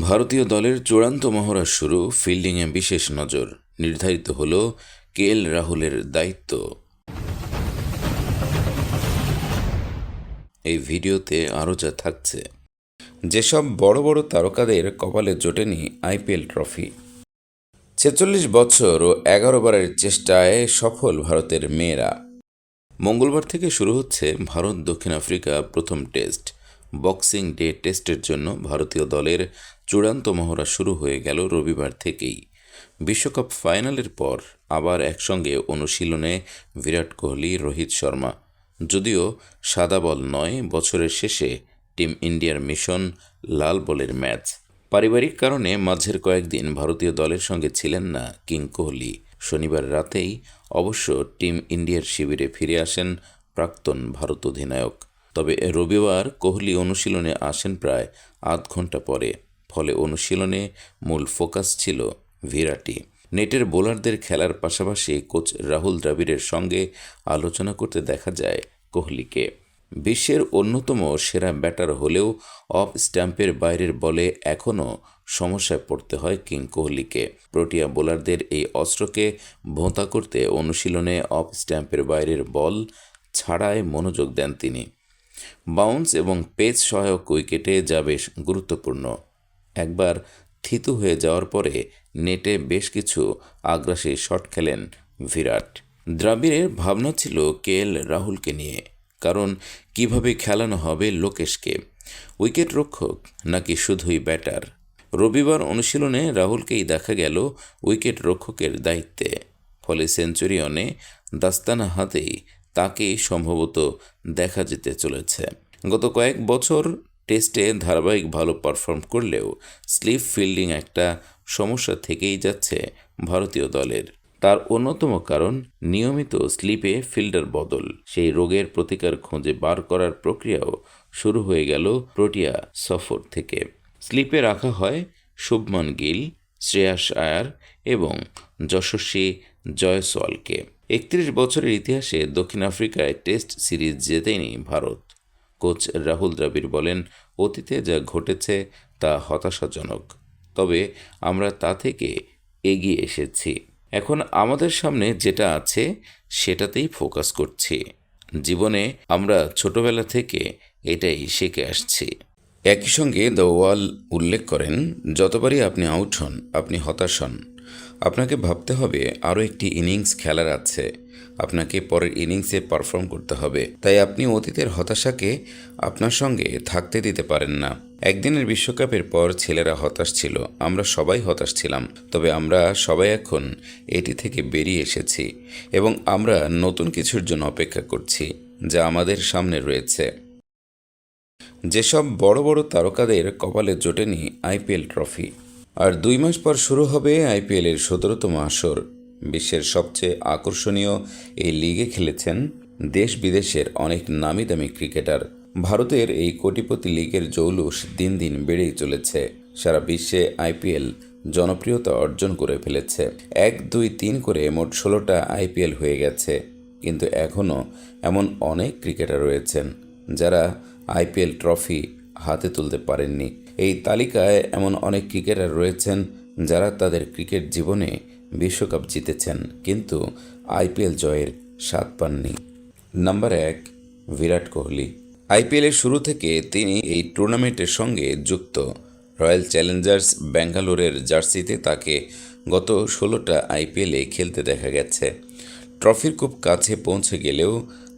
ভারতীয় দলের চূড়ান্ত মহড়া শুরু, ফিল্ডিংয়ে বিশেষ নজর। নির্ধারিত হল রাহুলের দায়িত্ব। এই ভিডিওতে আরও যা থাকছে। যেসব বড় বড় তারকাদের কপালে জোটেনি আইপিএল ট্রফি। ৪৬ বছর ও ১১ বারের চেষ্টায় সফল ভারতের মেয়েরা। মঙ্গলবার থেকে শুরু হচ্ছে ভারত দক্ষিণ আফ্রিকা প্রথম টেস্ট। বক্সিং ডে টেস্টের জন্য ভারতীয় দলের চূড়ান্ত মহড়া শুরু হয়ে গেল রবিবার থেকেই। বিশ্বকাপ ফাইনালের পর আবার একসঙ্গে অনুশীলনে বিরাট কোহলি, রোহিত শর্মা। যদিও সাদা বল নয়, বছরের শেষে টিম ইন্ডিয়ার মিশন লাল বলের ম্যাচ। পারিবারিক কারণে মাঝের কয়েকদিন ভারতীয় দলের সঙ্গে ছিলেন না কিং কোহলি। শনিবার রাতেই অবশ্য টিম ইন্ডিয়ার শিবিরে ফিরে আসেন প্রাক্তন ভারত অধিনায়ক। তবে রবিবার কোহলি অনুশীলনে আসেন প্রায় আধ ঘন্টা পরে। ফলে অনুশীলনে মূল ফোকাস ছিল বিরাটই। নেটের বোলারদের খেলার পাশাপাশি কোচ রাহুল দ্রাবিড়ের সঙ্গে আলোচনা করতে দেখা যায় কোহলিকে। বিশ্বের অন্যতম সেরা ব্যাটার হলেও অফ স্ট্যাম্পের বাইরের বলে এখনও সমস্যায় পড়তে হয় কিং কোহলিকে। প্রোটিয়া বোলারদের এই অস্ত্রকে ভোঁতা করতে অনুশীলনে অফ স্ট্যাম্পের বাইরের বল ছাড়ায় মনোযোগ দেন তিনি। বাউন্স এবং পেস সহায়ক উইকেটে যা বেশ গুরুত্বপূর্ণ। একবার থিতু হয়ে যাওয়ার পরে নেটে বেশ কিছু আগ্রাসী শট খেলেন বিরাট। দ্রাবিড়ের ভাবনা ছিল রাহুলকে নিয়ে, কারণ কিভাবে খেলানো হবে লোকেশকে, উইকেট রক্ষক নাকি শুধুই ব্যাটার। রবিবার অনুশীলনে রাহুলকেই দেখা গেল উইকেট রক্ষকের দায়িত্বে। ফলে সেঞ্চুরিয়নে দাস্তানা হাতেই তাকেই সম্ভবত দেখা যেতে চলেছে। গত কয়েক বছর টেস্টে ধারাবাহিক ভালো পারফর্ম করলেও স্লিপ ফিল্ডিং একটা সমস্যা থেকেই যাচ্ছে ভারতীয় দলের। তার অন্যতম কারণ নিয়মিত স্লিপে ফিল্ডার বদল। সেই রোগের প্রতিকার খুঁজে বার করার প্রক্রিয়াও শুরু হয়ে গেল প্রোটিয়া সফর থেকে। স্লিপে রাখা হয় শুভমান গিল, শ্রেয়াস আয়ার এবং যশস্বী জয়সওয়ালকে। ৩১ বছরের ইতিহাসে দক্ষিণ আফ্রিকায় টেস্ট সিরিজ জেতেনি ভারত। কোচ রাহুল দ্রাবিড় বলেন, অতীতে যা ঘটেছে তা হতাশাজনক, তবে আমরা তা থেকে এগিয়ে এসেছি। এখন আমাদের সামনে যেটা আছে সেটাতেই ফোকাস করছি। জীবনে আমরা ছোটবেলা থেকে এটাই শিখে আসছি। একই সঙ্গে দ্য ওয়াল উল্লেখ করেন, যতবারই আপনি আউট হন আপনি হতাশ হন। আপনাকে ভাবতে হবে আরও একটি ইনিংস খেলার আছে, আপনাকে পরের ইনিংসে পারফর্ম করতে হবে। তাই আপনি অতীতের হতাশাকে আপনার সঙ্গে থাকতে দিতে পারেন না। একদিনের বিশ্বকাপের পর ছেলেরা হতাশ ছিল, আমরা সবাই হতাশ ছিলাম, তবে আমরা সবাই এখন এটি থেকে বেরিয়ে এসেছি এবং আমরা নতুন কিছুর জন্য অপেক্ষা করছি যা আমাদের সামনে রয়েছে। যেসব বড় বড় তারকাদের কপালে জোটেনি আইপিএল ট্রফি। আর 2 মাস পর শুরু হবে আইপিএলের 17তম আসর। বিশ্বের সবচেয়ে আকর্ষণীয় এই লিগে খেলেছেন দেশ বিদেশের অনেক নামি দামি ক্রিকেটার। ভারতের এই কোটিপতি লিগের জৌলুস দিন দিন বেড়েই চলেছে। সারা বিশ্বে আইপিএল জনপ্রিয়তা অর্জন করে ফেলেছে। 1, 2, 3 করে মোট 16টা আইপিএল হয়ে গেছে। কিন্তু এখনও এমন অনেক ক্রিকেটার রয়েছেন যারা আইপিএল ট্রফি হাতে তুলতে পারেননি। এই তালিকায় এমন অনেক ক্রিকেটার রয়েছেন যারা তাদের ক্রিকেট জীবনে বিশ্বকাপ জিতেছেন কিন্তু আইপিএল জয়ের স্বাদ পাননি। নাম্বার 1, বিরাট কোহলি। আইপিএলের শুরু থেকে তিনি এই টুর্নামেন্টের সঙ্গে যুক্ত। রয়্যাল চ্যালেঞ্জার্স ব্যাঙ্গালোরের জার্সিতে তাকে গত 16টা আইপিএলে খেলতে দেখা গেছে। ট্রফির খুব কাছে পৌঁছে গেলেও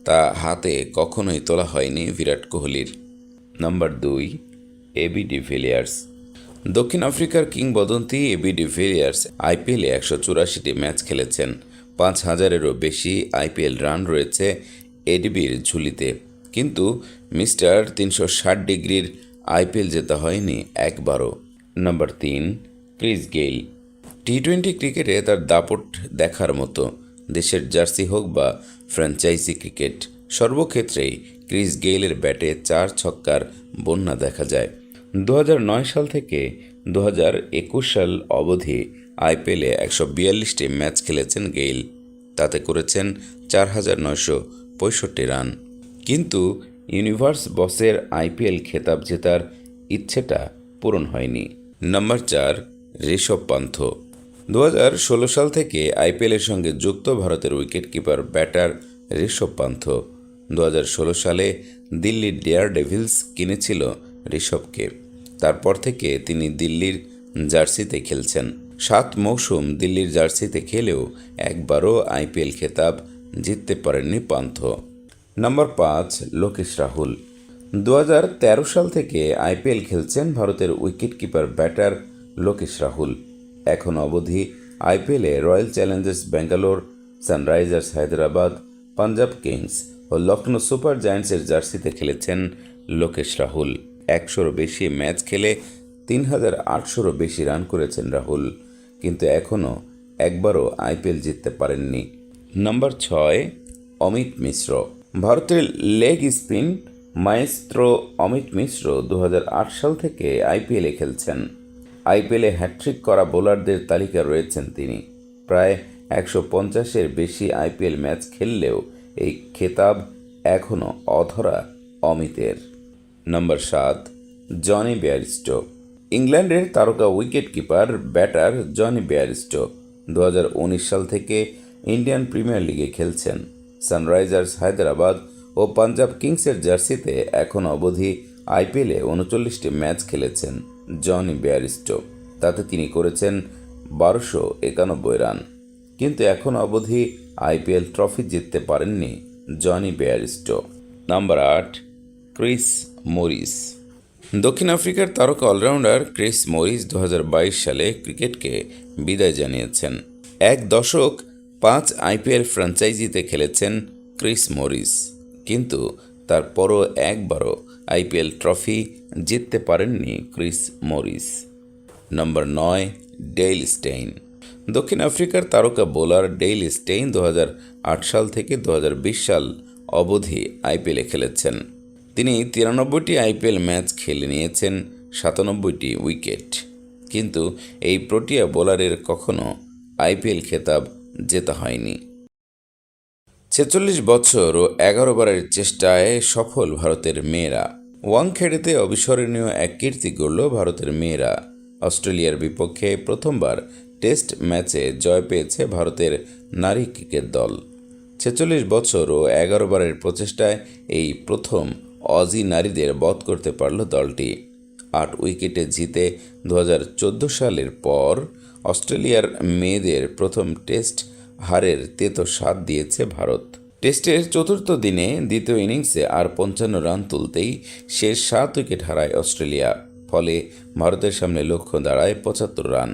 তা হাতে কখনোই তোলা হয়নি বিরাট কোহলির। Number 2, AB de Villiers. দক্ষিণ আফ্রিকার কিংবদন্তি এবি ডিভিলিয়ার্স আইপিএলে 184টি ম্যাচ খেলেছেন। 5000-এরও বেশি আইপিএল রান রয়েছে এডিবির ঝুলিতে, কিন্তু মিস্টার 360 ডিগ্রির আইপিএল জেতা হয়নি একবারও। Number 3, Chris Gayle. টি-20 ক্রিকেটে তার দাপট দেখার মতো। দেশের জার্সি হোক বা ফ্র্যাঞ্চাইজি ক্রিকেট, সর্বক্ষেত্রেই ক্রিস গেইলের ব্যাটে 4 ছক্কার বন্যা দেখা যায়। 2009 সাল থেকে 2021 সাল অবধি আইপিএলে 142টি ম্যাচ খেলেছেন গেইল। তাতে করেছেন 4965 রান। কিন্তু ইউনিভার্স বসের আইপিএল খেতাব জেতার ইচ্ছেটা পূরণ হয়নি। নম্বর 4, ঋষভ পান্থ। 2016 সাল থেকে আইপিএলের সঙ্গে যুক্ত ভারতের উইকেটকিপার ব্যাটার ঋষভ পান্থ। 2016 সালে দিল্লির ডেয়ার ডেভিলস কিনেছিল ঋষভকে। তারপর থেকে তিনি দিল্লির জার্সিতে খেলছেন। 7 মৌসুম দিল্লির জার্সিতে খেলেও একবারও আইপিএল খেতাব জিততে পারেননি পান্থ। নম্বর 5, লোকেশ রাহুল। 2013 সাল থেকে আইপিএল খেলছেন ভারতের উইকেটকিপার ব্যাটার লোকেশ রাহুল। এখন অবধি আইপিএলে Royal Challengers Bangalore, Sunrisers Hyderabad, Punjab Kings ও লখনৌ সুপার জায়ান্টসের জার্সিতে খেলেছেন লোকেশ রাহুল। 100-র বেশি ম্যাচ খেলে 3,800-রও বেশি রান করেছেন রাহুল, কিন্তু এখনও একবারও আইপিএল জিততে পারেননি। নম্বর 6, অমিত মিশ্র। ভারতের লেগ স্পিন মায়েস্ত্রো অমিত মিশ্র 2008 সাল থেকে আইপিএলে খেলছেন। আইপিএলে হ্যাট্রিক করা বোলারদের তালিকা রয়েছেন তিনি। প্রায় 150-এর বেশি আইপিএল ম্যাচ খেললেও এই খেতাব এখনও অধরা অমিতের। নম্বর 7, জনি বেয়ারস্টো। ইংল্যান্ডের তারকা উইকেটকিপার ব্যাটার জনি বেয়ারস্টো 2019 সাল থেকে ইন্ডিয়ান প্রিমিয়ার লিগে খেলছেন। সানরাইজার্স হায়দ্রাবাদ ও পাঞ্জাব কিংসের জার্সিতে এখন অবধি আইপিএলে 39টি ম্যাচ খেলেছেন জনি বেয়ারস্টো। তাতে তিনি করেছেন 1291 রান, কিন্তু এখন অবধি আইপিএল ট্রফি জিততে পারেননি Jonny Bairstow. Number 8, Chris Morris. দক্ষিণ আফ্রিকার তারকা অলরাউন্ডার ক্রিস মরিস 2022 সালে ক্রিকেটকে বিদায় জানিয়েছেন। 1 দশক 5 আইপিএল ফ্র্যাঞ্চাইজিতে খেলেছেন ক্রিস মরিস, কিন্তু তারপরও একবারও আইপিএল ট্রফি জিততে পারেননি ক্রিস মরিস। নম্বর 9, ডেইল স্টেইন। দক্ষিণ আফ্রিকার তারকা বোলার ডেইল স্টেইন 2008 সাল থেকে 2020 সাল অবধি আইপিএলে খেলেছেন। তিনি 93টি আইপিএল ম্যাচ খেলে নিয়েছেন 97টি উইকেট, কিন্তু এই প্রোটিয়া বোলারের কখনো আইপিএল খেতাব জেতা হয়নি। 46 বছর ও 11 বারের চেষ্টায় সফল ভারতের মেয়েরা। ওয়াংখেড়েতে অবিস্মরণীয় এক কীর্তি গড়ল ভারতের মেয়েরা। অস্ট্রেলিয়ার বিপক্ষে প্রথমবার টেস্ট ম্যাচে জয় পেয়েছে ভারতের নারী ক্রিকেট দল। 46 বছর ও 11 বারের প্রচেষ্টায় এই প্রথম অজি নারীদের বধ করতে পারল দলটি। 8 উইকেটে জিতে 2014 সালের পর অস্ট্রেলিয়ার মেয়েদের প্রথম টেস্ট হারের তেতো স্বাদ দিয়েছে ভারত। টেস্টের চতুর্থ দিনে দ্বিতীয় ইনিংসে আর 55 রান তুলতেই শেষ 7 উইকেট হারায় অস্ট্রেলিয়া। ফলে ভারতের সামনে লক্ষ্য দাঁড়ায় 75 রান।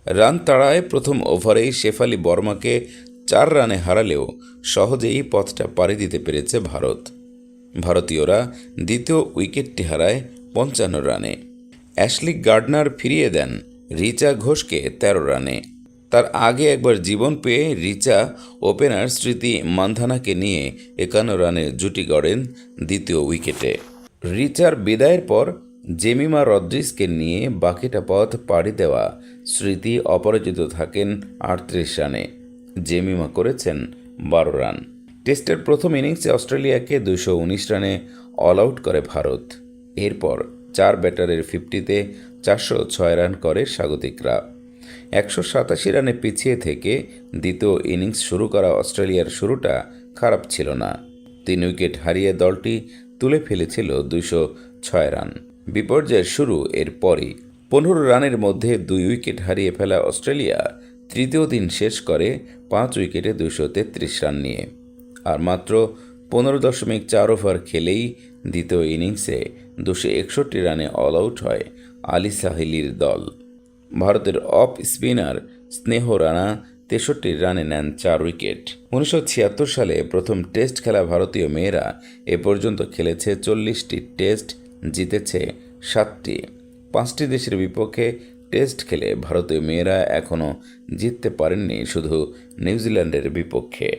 রান তাড়ায় প্রথম ওভারেই শেফালি বর্মাকে 4 রানে হারালেও সহজেই পথটা পাড়ি দিতে পেরেছে ভারত। ভারতীয়রা দ্বিতীয় উইকেটটি হারায় 55 রানে। অ্যাশলি গার্ডনার ফিরিয়ে দেন রিচা ঘোষকে 13 রানে। তার আগে একবার জীবন পেয়ে রিচা ওপেনার স্মৃতি মান্ধানাকে নিয়ে 51 রানের জুটি গড়েন দ্বিতীয় উইকেটে। রিচার বিদায়ের পর জেমিমা রদ্রিগেজকে নিয়ে বাকিটা পথ পাড়ি দেওয়া স্মৃতি অপরাজিত থাকেন 38 রানে। জেমিমা করেছেন 12 রান। টেস্টের প্রথম ইনিংসে অস্ট্রেলিয়াকে 219 রানে অল আউট করে ভারত। এরপর 4 ব্যাটারের 50-তে 406 রান করে স্বাগতিকরা। 187 রানে পিছিয়ে থেকে দ্বিতীয় ইনিংস শুরু করা অস্ট্রেলিয়ার শুরুটা খারাপ ছিল না। 3 উইকেট হারিয়ে দলটি তুলে ফেলেছিল 206 রান। বিপর্যয়ের শুরু এর পরই। 15 রানের মধ্যে 2 উইকেট হারিয়ে ফেলা অস্ট্রেলিয়া তৃতীয় দিন শেষ করে 5 উইকেটে 233 রান নিয়ে। আর মাত্র 15.4 ওভার খেলেই দ্বিতীয় ইনিংসে 261 রানে অল আউট হয় আলি সাহিলির দল। ভারতের অফ স্পিনার স্নেহ রানা 63 রানে নেন 4 উইকেট। 1976 সালে প্রথম টেস্ট খেলা ভারতীয় মেয়েরা এ পর্যন্ত খেলেছে 40টি টেস্ট, জিতেছে 7টি। 5টি দেশের বিপক্ষে টেস্ট খেলে ভারতীয় মেয়েরা এখনও জিততে পারেননি শুধু নিউজিল্যান্ডের বিপক্ষে।